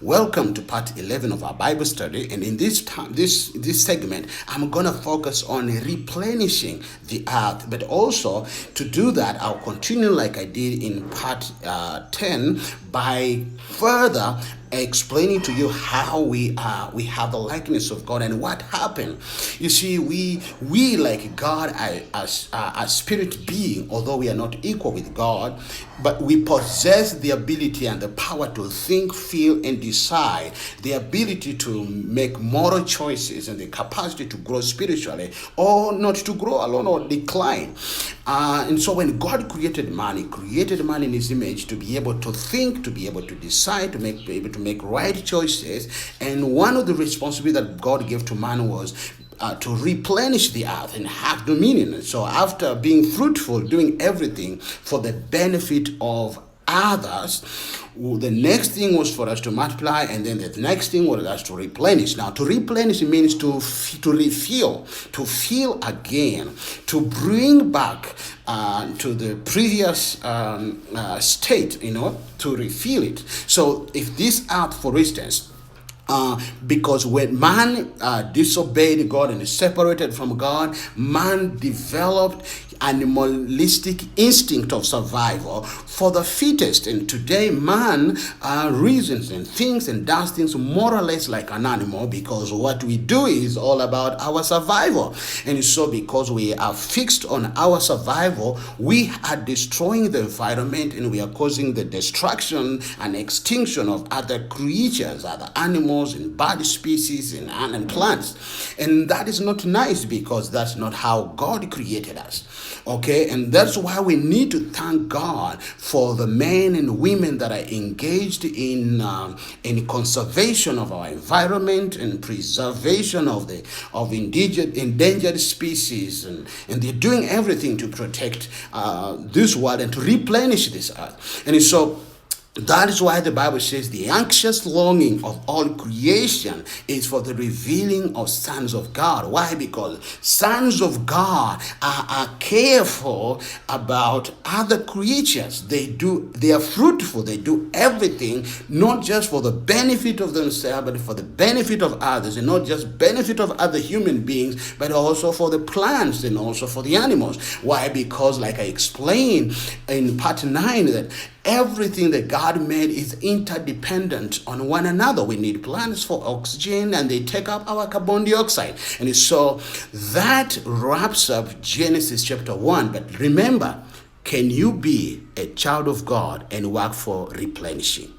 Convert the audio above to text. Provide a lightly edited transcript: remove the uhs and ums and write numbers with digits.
Welcome to part 11 of our Bible study, and in this segment, I'm going to focus on replenishing the earth. But also, to do that, I'll continue like I did in part 10 by further explaining to you how we have the likeness of God and what happened. You see, we like God as a spirit being, although we are not equal with God, but we possess the ability and the power to think, feel, and decide, the ability to make moral choices, and the capacity to grow spiritually, or not to grow alone or decline. And so when God created man, he created man in his image to be able to think, to be able to decide, be able to make right choices. And one of the responsibilities that God gave to man was to replenish the earth and have dominion. And so after being fruitful, doing everything for the benefit of others, the next thing was for us to multiply, and then the next thing was us to replenish. Now, to replenish means to refill, to fill again, to bring back to the previous state, to refill it. So if this earth, for instance, because when man disobeyed God and is separated from God, man developed animalistic instinct of survival for the fittest. And today man reasons and thinks and does things more or less like an animal, because what we do is all about our survival. And so because we are fixed on our survival, we are destroying the environment, and we are causing the destruction and extinction of other creatures, other animals and bird species and plants. And that is not nice, because that's not how God created us. Okay, and that's why we need to thank God for the men and women that are engaged in conservation of our environment and preservation of endangered species, and they're doing everything to protect this world and to replenish this earth. And so that is why the Bible says the anxious longing of all creation is for the revealing of sons of God. Why? Because sons of God are careful about other creatures. They are fruitful. They do everything, not just for the benefit of themselves, but for the benefit of others, and not just benefit of other human beings, but also for the plants and also for the animals. Why? Because like I explained in part 9, that everything that God made is interdependent on one another. We need plants for oxygen, and they take up our carbon dioxide. And so that wraps up Genesis chapter 1. But remember, can you be a child of God and work for replenishing?